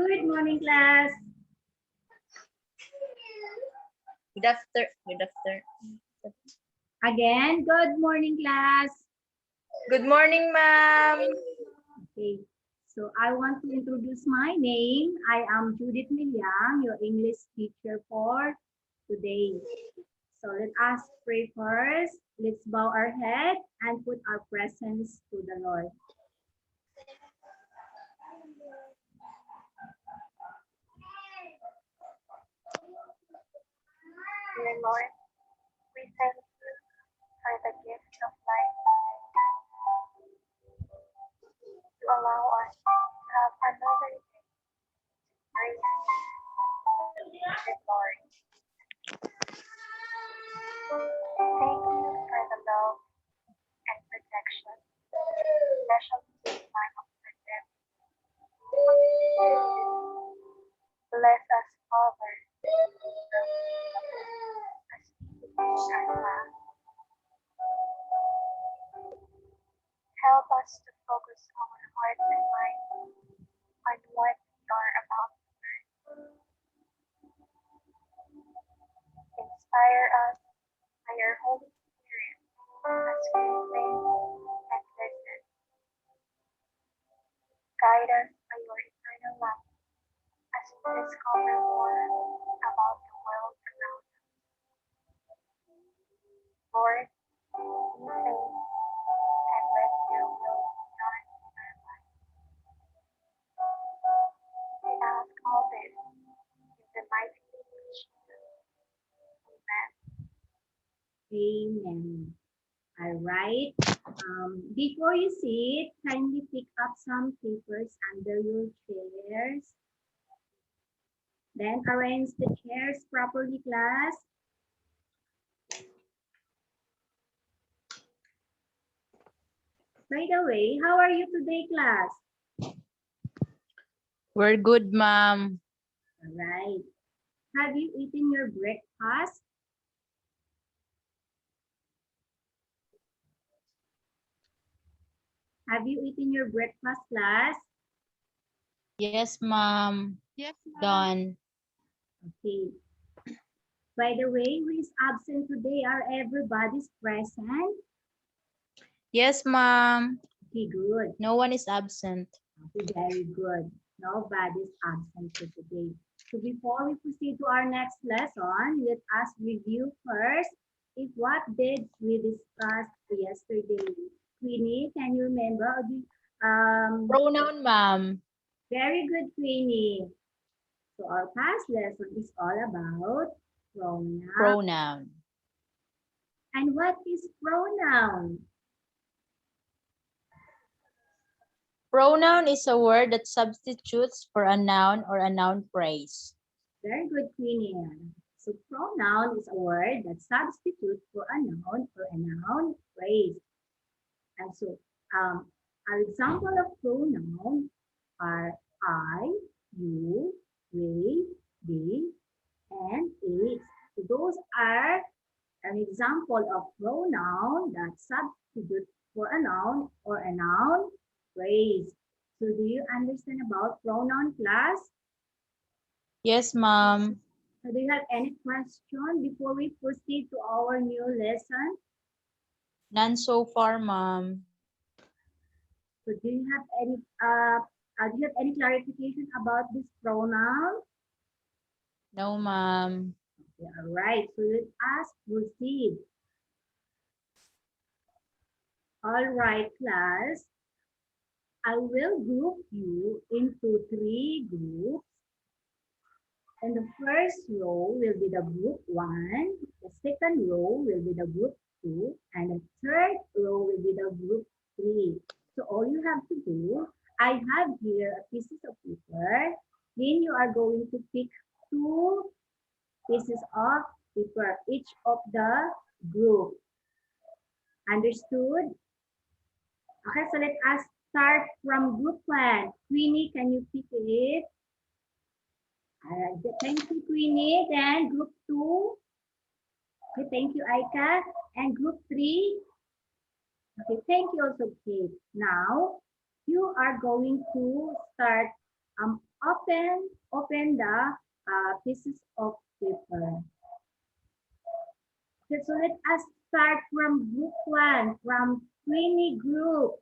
Good morning, class. Good after. Good after. Again, good morning, class. Good morning, ma'am. Okay, so I want to introduce my name. I am Judith Miliang, your English teacher for today. So let us pray first. Let's bow our head and put our presence to the Lord. Dear Lord, we thank you for the gift of life. You allow us to have another day. Praise you, good Lord. Thank you for the love and protection, especially this time of pandemic. Bless us, Father, as we finish our fast. Help us to focus our hearts and minds on what we are about to learn. Inspire us by your Holy Spirit as we think and listen. Guide us by your eternal light as we discover more about the world around us. Lord, be faith and let your will be done in our lives. We ask all this in the mighty name of Jesus. Amen. Amen. All right. Before you sit, kindly pick up some papers under your chairs. Then arrange the chairs properly, class. By the way, how are you today, class? We're good, ma'am. All right. Have you eaten your breakfast? Have you eaten your breakfast, class? Yes, ma'am. Yes, ma'am. Done. Okay. By the way, who is absent today? Are everybody's present? Yes, ma'am. Okay, good. No one is absent. Okay, very good. Nobody's absent for today. So before we proceed to our next lesson, let us review first if what did we discuss yesterday. Queenie, can you remember? Pronoun, ma'am. Very good, Queenie. So our past lesson is all about pronoun. Pronoun. And what is pronoun? Pronoun is a word that substitutes for a noun or a noun phrase. Very good, Queenie. So pronoun is a word that substitutes for a noun or a noun phrase. And so our example of pronoun are I, you, we, they, and it. So those are an example of pronoun that substitute for a noun or a noun phrase. So do you understand about pronoun, class? Yes, ma'am. So do you have any question before we proceed to our new lesson? None so far, ma'am. So do you have any clarification about this pronoun? No, ma'am. Okay, all right, so let us proceed. All right, class. I will group you into 3 groups. And the first row will be the group 1. The second row will be the group 2. And the third row will be the group 3. So all you have to do, I have here a pieces of paper. Then you are going to pick 2 pieces of paper, each of the group. Understood? Okay, so let us start from group 1. Queenie, can you pick it? Thank you, Queenie. Then group 2. Okay, thank you, Aika. And group 3. Okay, thank you also, Kate. Now, you are going to start Open the pieces of paper. Okay, so let us start from group one, from Queenie group.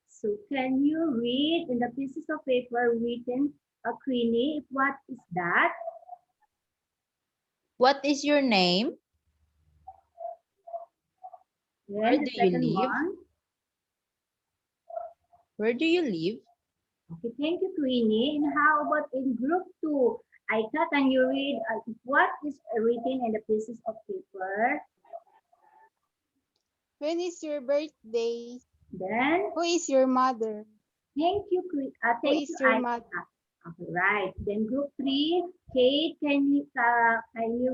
So can you read in the pieces of paper written Queenie? What is that? What is your name? Where Then the do you second live? one. Where do you live? Okay, thank you, Queenie. And how about in group two? Aika, can you read what is written in the pieces of paper? When is your birthday? Then, Who is your mother? Who thank you, is your mother? Aika. Okay, right. Then group three, Kate, can you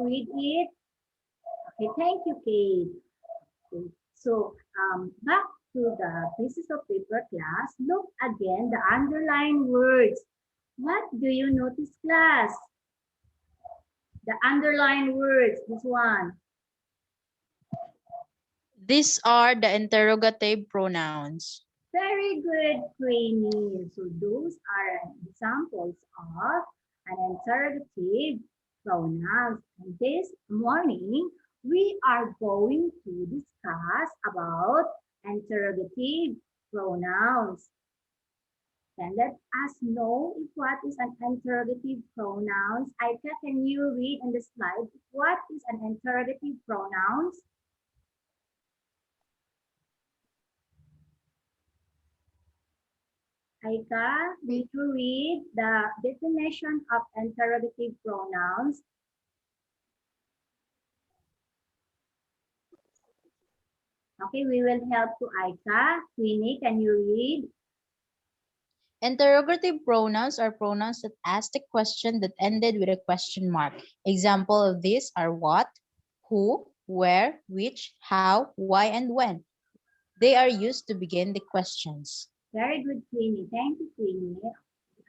read it? Okay, thank you, Kate. Okay. So, back to the pieces of paper class. Look again the underlined words. What do you notice, class? The underlined words, this one. These are the interrogative pronouns. Very good, Queenie. So those are examples of an interrogative pronouns. And this morning, we are going to discuss about interrogative pronouns. Then let us know if what is an interrogative pronouns. Aika, can you read in the slide what is an interrogative pronouns? Aika, will you read the definition of interrogative pronouns? Okay, we will help to Aika. Queenie, can you read? Interrogative pronouns are pronouns that ask the question that ended with a question mark. Example of these are what, who, where, which, how, why, and when. They are used to begin the questions. Very good, Queenie. Thank you, Queenie.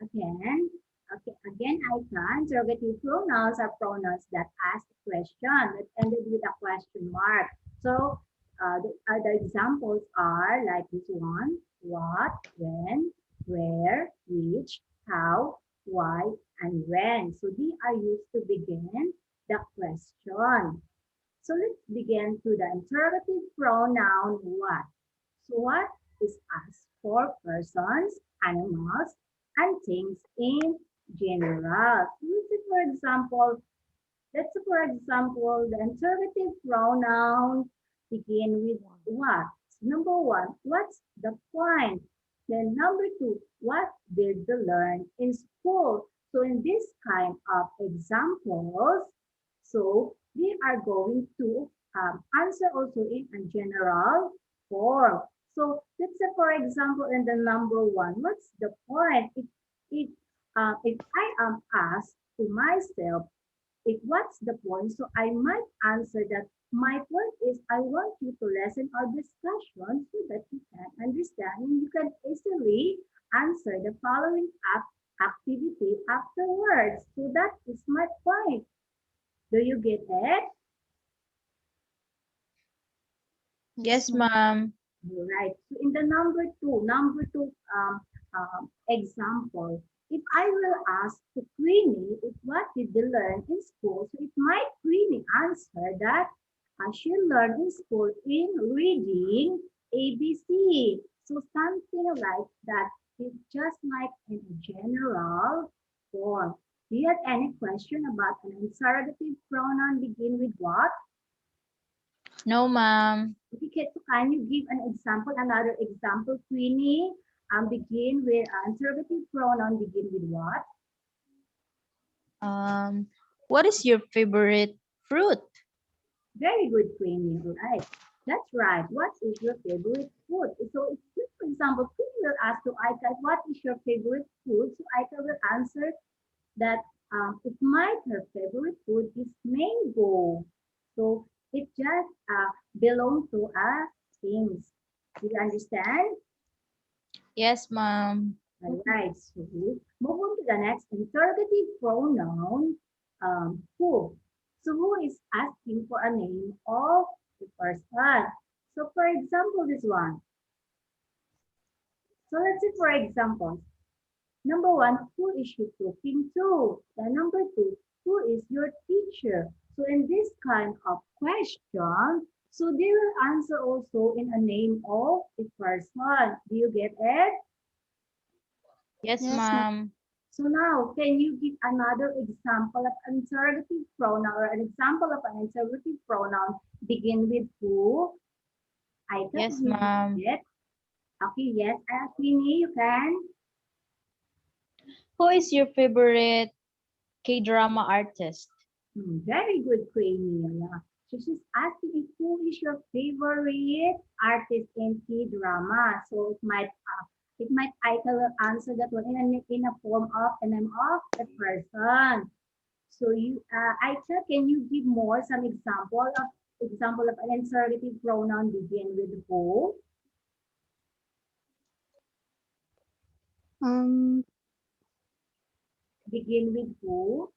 Again, okay, again, Aika, interrogative pronouns are pronouns that ask a question that ended with a question mark. So the examples are like this one: what, when, where, which, how, why, and when. So they are used to begin the question. So let's begin to the interrogative pronoun what. So what is asked for persons, animals, and things in general. So let's say for example, the interrogative pronoun begin with what? Number one, what's the point? Then number two, what did they learn in school? So in this kind of examples, so we are going to answer also in a general form. So let's say for example in the number one, what's the point? If I am asked to myself, if what's the point? So I might answer that my point is I want you to listen our discussion so that you can understand and you can easily answer the following activity afterwards. So that is my point. Do you get it? Yes, ma'am. Right. So in the number two example, if I will ask to Queenie if what did they learn in school, so it might Queenie answer that she learned in school in reading ABC. So something like that. It's just like in a general form. Do you have any question about an interrogative pronoun begin with what? No, ma'am. Okay, so can you give an example, another example, Queenie? Begin with interrogative pronoun, begin with what? What is your favorite fruit? Very good, Queenie. Right. That's right. What is your favorite food? So, if, for example, Queenie will ask to Aika, what is your favorite food? So, Aika will answer that it might her favorite food is mango. So, it just belongs to things. Do you understand? Yes, ma'am. All right, so move on to the next interrogative pronoun, who. So who is asking for a name of the person? So for example, this one. So let's say for example, Number one, who is she talking to? And number two, who is your teacher? So in this kind of question, so they will answer also in a name of a person. Do you get it? Yes, Yes, ma'am. ma'am. So now, can you give another example of interrogative pronoun or an example of an interrogative pronoun begin with who? I can Yes, give you ma'am. it. Okay, yes, Queenie, you can. Who is your favorite K-drama artist? Very good, Queenie. Yeah. So she's asking if who is your favorite artist in K-drama. So it might I can answer that one in a form of a name of a person. So Aisha, can you give more some example of an interrogative pronoun begin with who? Um, Begin with who?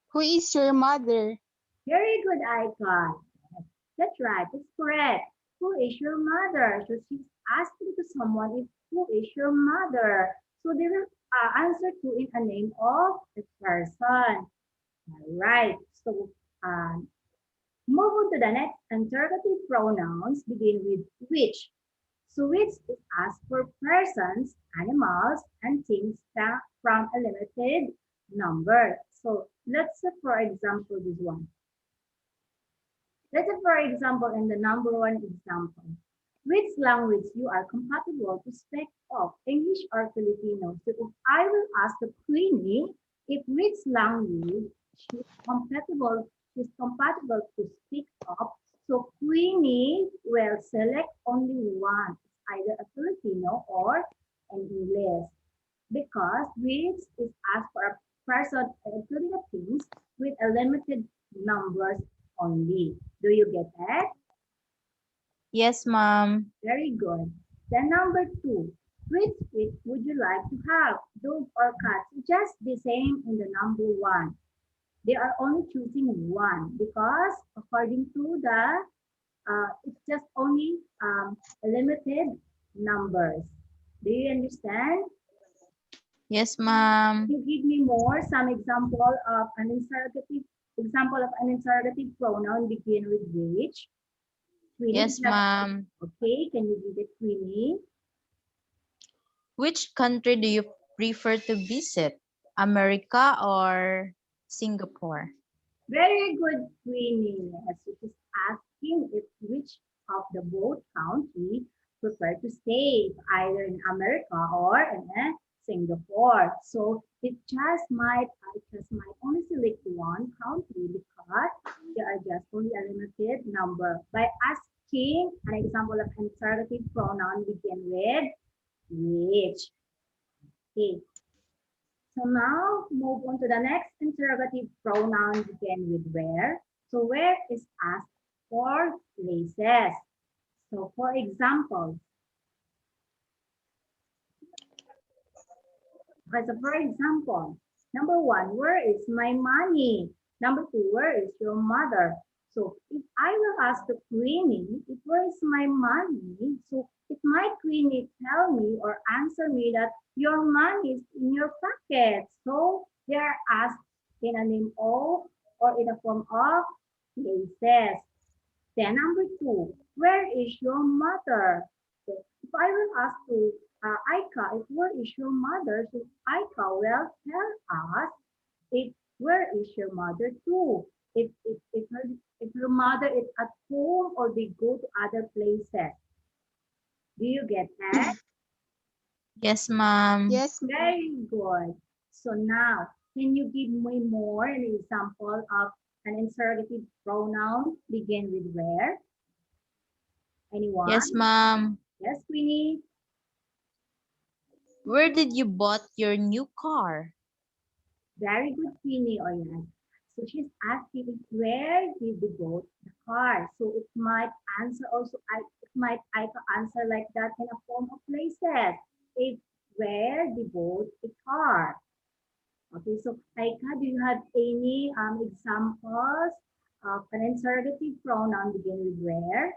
who is your mother? Very good, Aika. That's right. That's correct. Who is your mother? So she's asking to someone if who is your mother. So they will answer to in a name of the person. All right. So um, move on to the next interrogative pronouns begin with which. So which is asked for persons, animals, and things from a limited number. So let's say for example this one. Let's say for example in the number one example. Which language you are compatible to speak of, English or Filipino? So if I will ask the Queenie if which language she's compatible to speak of, so Queenie will select only one, either a Filipino or an English, because which is asked for a person, including the things, with a limited numbers only. Do you get that? Yes, ma'am. Very good. Then number two, which would you like to have? Dog or cat? Just the same in the number one. They are only choosing one because according to it's just only limited numbers. Do you understand? Yes, ma'am. You give me more some example of an interrogative pronoun begin with which. Queenie, Yes, ma'am. okay, can you give it Queenie? Which country do you prefer to visit? America or Singapore? Very good, Queenie. As it is asking if which of the both country prefer to stay, either in America or in Singapore. So I just might only select one country because there are just only a limited number. By asking an example of interrogative pronoun begin with which. Okay. So now move on to the next interrogative pronoun begin with where. So where is asked for places. So for example, number one, where is my money? Number two, where is your mother? So if I will ask the Queenie, if where is my money? So if my Queenie tell me or answer me that your money is in your pocket. So they are asked in a name of or in a form of places. Then number two, where is your mother? So if I will ask to Aika, if where is your mother? So Aika will tell us if where is your mother too? If your mother is at home or they go to other places. Do you get that? Yes, ma'am. Yes, ma'am. Very good. So now, can you give me more an example of an interrogative pronoun begin with where? Yes, Anyone? ma'am. Yes, Queenie. Where did you bought your new car? Very good, Queenie. Oh, yes. So she's asking if where did they bought the car? So it might answer also, I can answer like that in a form of places. If where they bought a car. Okay, so Aika, do you have any examples of an interrogative pronoun begin with where?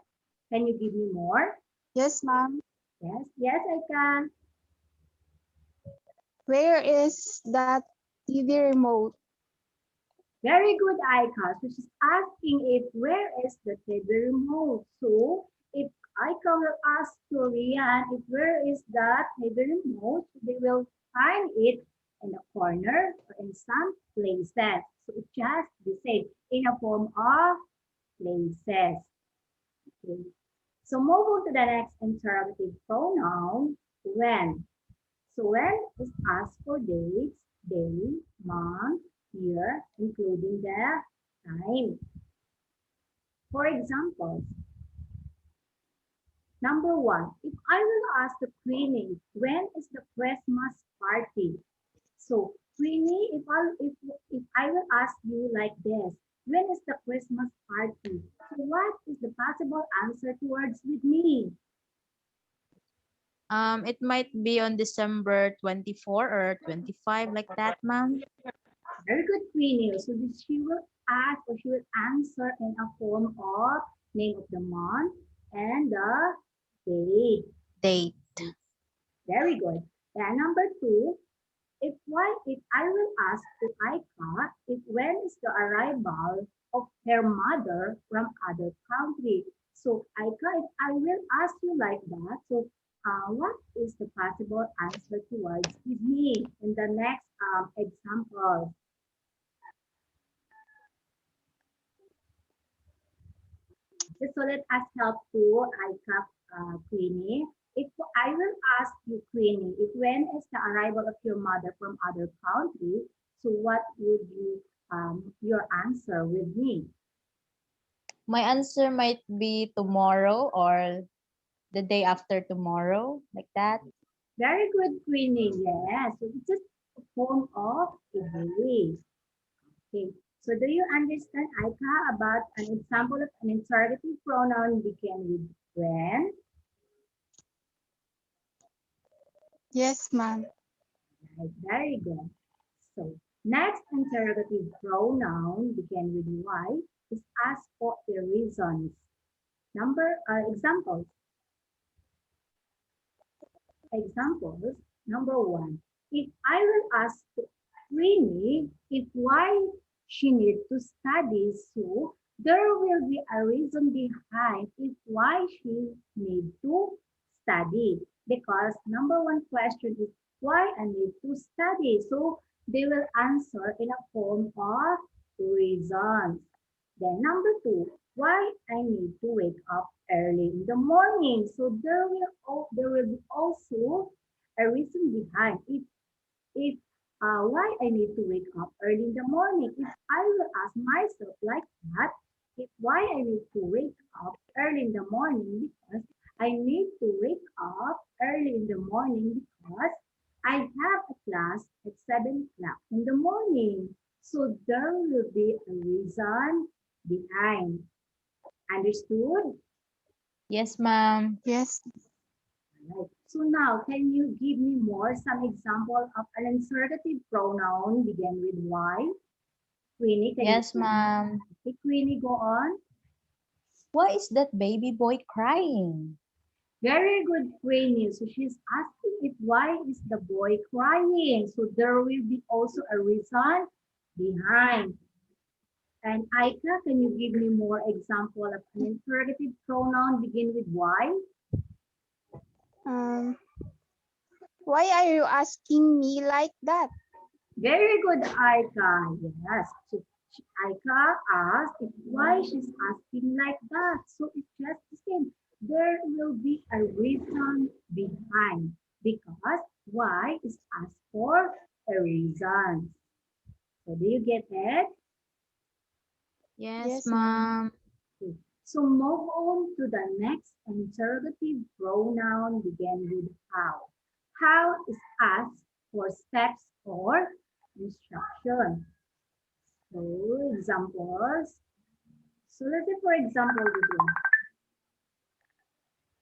Can you give me more? Yes, ma'am. Yes, yes, I can. Where is that TV remote? Very good, Aika. So she's asking if where is the TV remote. So if Aika will ask to Rian if where is that TV remote, they will find it in a corner or in some places. So it's just the same in a form of places. Okay. So move on to the next interrogative pronoun, when. So when is asked for dates, day, month, year, including the time. For example, number one, if I will ask the Queenie, when is the Christmas party? So Queenie, if I will ask you like this, when is the Christmas party? So what is the possible answer towards with me? It might be on December 24 or 25, like that, ma'am. Very good, Queenie. So she will ask or she will answer in a form of name of the month and the date. Date. Very good. Then number two, if I will ask to Aika if when is the arrival of her mother from other country. So Aika, if I will ask you like that, so what is the possible answer towards with me in the next example? So let us help to ICAP Queenie. If I will ask you, Queenie, if when is the arrival of your mother from other country, so what would you your answer with me? My answer might be tomorrow or the day after tomorrow, like that. Very good, Queenie. Yes. So it's just a form of a day. Okay. So do you understand, Aika, about an example of an interrogative pronoun begin with when? Yes, ma'am. Right, very good. So next interrogative pronoun begin with Y is ask for the reasons. Examples. Examples. Number one, if I will ask Rini if why she need to study, so there will be a reason behind if why she need to study. Because number one question is why I need to study. So they will answer in a form of reasons. Then number two, why I need to wake up early in the morning. So there will be also a reason behind if why I need to wake up early in the morning. If I will ask myself like that, if why I need to wake up early in the morning because I need to wake up early in the morning because I have a class at 7 o'clock in the morning. So there will be a reason behind. Understood? Yes, ma'am. Yes. Right. So now, can you give me more some example of an interrogative pronoun begin with Y? Queenie, can you Yes, ma'am. hey, Queenie, go on? Why is that baby boy crying? Very good, Queenie. So she's asking if why is the boy crying? So there will be also a reason behind. And Aika, can you give me more example of an interrogative pronoun begin with Y? Um, why are you asking me like that? Very good, Aika. Yes. So Aika asked if why she's asking like that. So it's just the same. There will be a reason behind because why is asked for a reason. So do you get it? Yes, Yes, ma'am. ma'am. Okay. So move on to the next interrogative pronoun begin with how. How is asked for steps or instruction. So examples. So let's say for example, this one.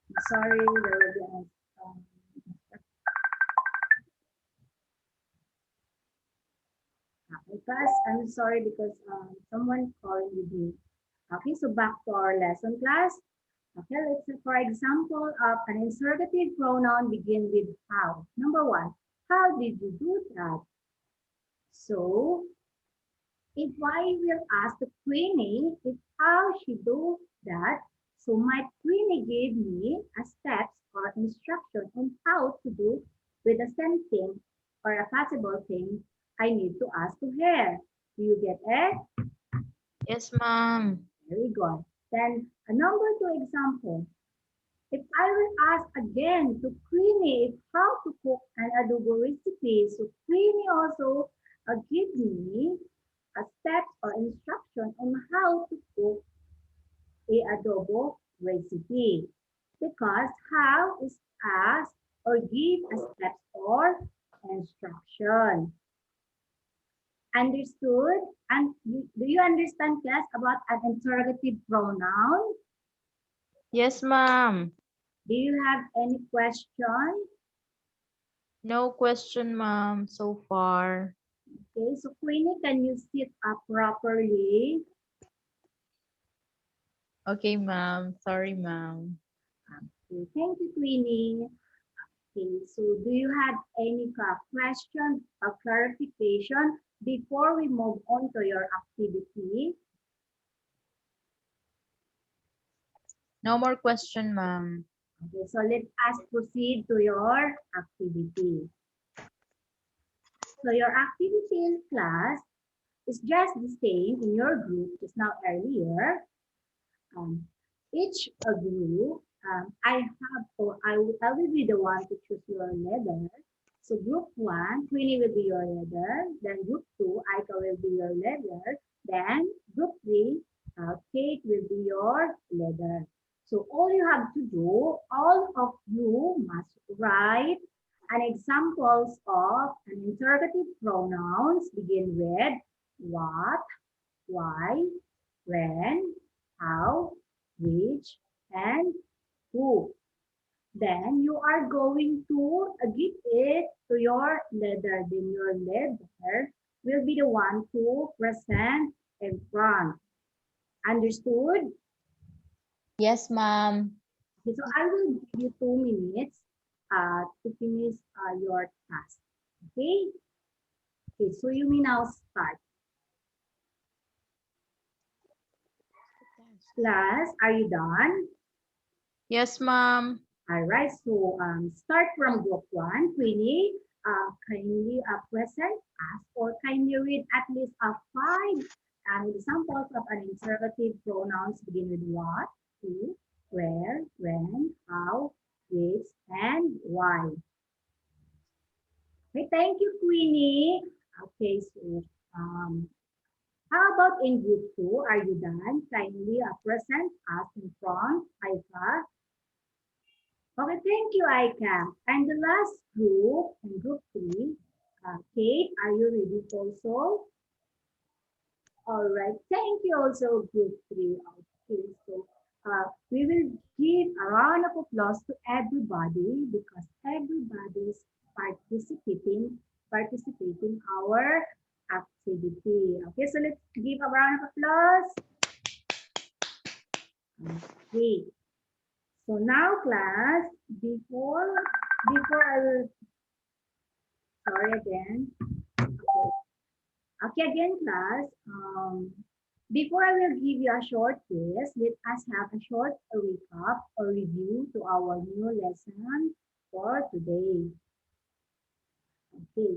I'm sorry, there will be because I'm sorry because someone calling with me. Okay, so back to our lesson class. Okay, let's say for example, an interrogative pronoun begin with how. Number one, how did you do that? So if I will ask the Queenie if how she do that, so my Queenie gave me a steps or instruction on how to do with the same thing or a possible thing I need to ask to her. Do you get it? Yes, ma'am. Very good. Then a number two example. If I will ask again to Queenie if how to cook an adobo recipe, so Queenie also give me a steps or instruction on how to cook a adobo recipe. Because how is ask or give a steps or instruction. Understood? And do you understand, class, about an interrogative pronoun? Yes, ma'am. Do you have any question? No question, ma'am, so far. Okay, so Queenie, can you sit up properly? Okay, ma'am. Sorry, ma'am. Okay, thank you, Queenie. Okay, so do you have any question or clarification before we move on to your activity? No more question, ma'am. Okay, so let us proceed to your activity. So your activity in class is just the same in your group just now earlier. Um, each group, I have, or I will be the one to choose your leader. So group one, Queenie will be your leader. Then group two, Aika will be your leader. Then group three, Kate will be your leader. So all you have to do, all of you must write an examples of an interrogative pronouns begin with what, why, when, how, which, and who. Then you are going to give it to your leader. Then your leader will be the one to present in front. Understood? Yes, ma'am. Okay, so I will give you 2 minutes to finish your task. Okay? Okay, so you may now start. Class, are you done? Yes, ma'am. All right, so start from group one. Queenie, kindly present us or kindly read at least 5 examples of an interrogative pronouns begin with what, who, where, when, how, which, and why. Okay, thank you, Queenie. Okay, so how about in group two? Are you done? Kindly present us in front, Iva. Okay, thank you, Aika. And the last group, in group three, Kate, are you ready also? All right, thank you also, group three. Okay, so we will give a round of applause to everybody because everybody is participating our activity. Okay, so let's give a round of applause. Okay. So now, class, before I will, sorry again. Okay, okay again, class. Before I will give you a short quiz, let us have a short recap or review to our new lesson for today. Okay,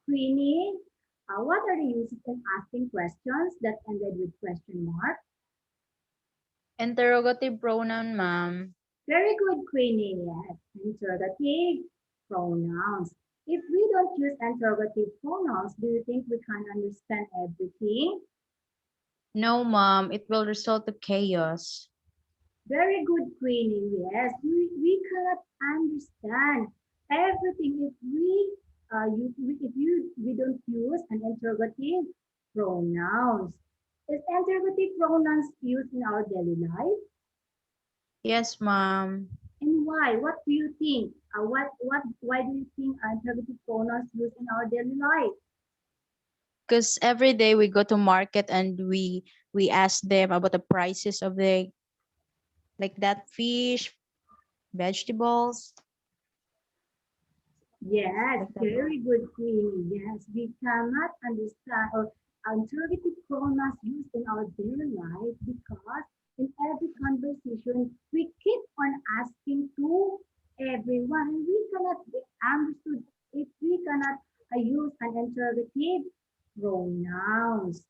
Queenie, what are the uses of asking questions that ended with question mark? Interrogative pronoun, ma'am. Very good, Queenie. Yes, interrogative pronouns. If we don't use interrogative pronouns, do you think we can understand everything? No, ma'am. It will result to chaos. Very good, Queenie. Yes, we cannot understand everything if we don't use an interrogative pronouns. Is interrogative pronouns used in our daily life? Yes, ma'am. And why? What do you think? Why do you think interrogative pronouns used in our daily life? Because every day we go to market and we ask them about the prices of the Like that fish, vegetables. Yes, Like that. very good, Queenie. Yes, we cannot understand or interrogative pronouns used in our daily life because in every conversation we keep on asking to everyone. We cannot be understood if we cannot use an interrogative pronouns.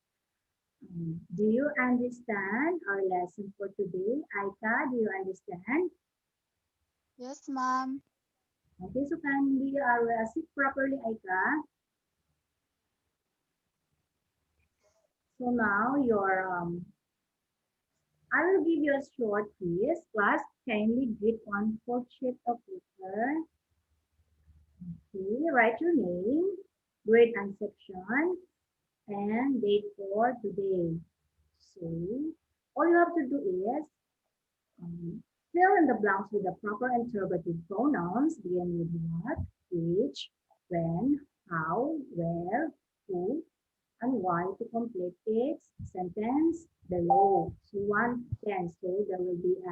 Do you understand our lesson for today? Aika, do you understand? Yes, ma'am. Okay, so kindly sit properly, Aika. So now I will give you a short quiz. Class, kindly get one full sheet of paper. Okay, write your name, grade and section, and date for today. So all you have to do is fill in the blanks with the proper interrogative pronouns, begin with what, which, when, how, where, who, and why to complete its sentence below. So 1 10. So there will be a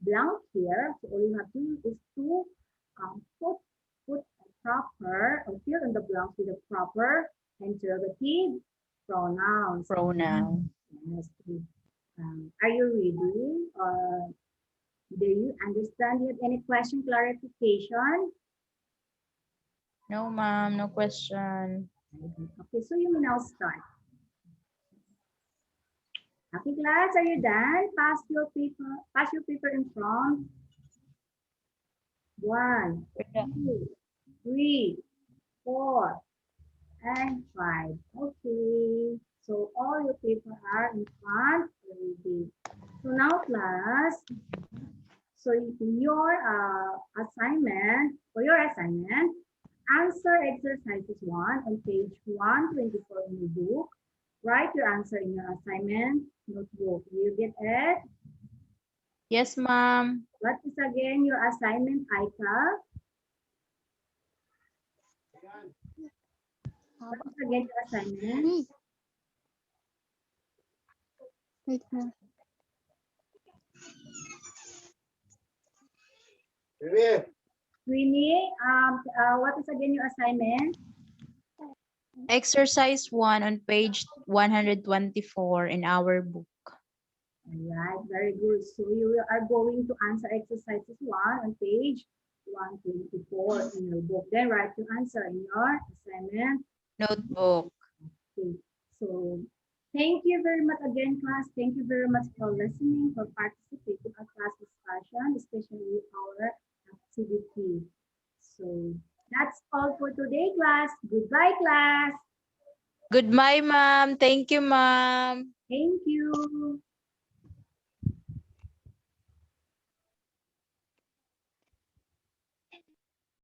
blank here. So all you have to do is to put a proper or fill in the blanks with a proper interrogative pronouns. Pronoun. Yes. Are you ready? Do you understand? Do you have any question, clarification? No, ma'am, no question. Okay, so you may now start. Okay, class, are you done? Pass your paper in front. 1, 2, 3, 4, and 5. Okay, so all your paper are in front already. So now, class, so for your assignment, answer exercises 1 on page 124 in the book. Write your answer in your assignment notebook. You get it? Yes, ma'am. What is again your assignment, Aika? What is again your assignment? Wait, ma'am. Queenie, what is again your assignment? Exercise 1 on page 124 in our book. All right, very good. So you are going to answer exercises 1 on page 124 in your book. Then write your answer in your assignment. Notebook. Okay. So thank you very much again, class. Thank you very much for listening, for participating in our class discussion, especially our activity. So that's all for today, class. Goodbye, class. Goodbye, ma'am. Thank you, ma'am. Thank you.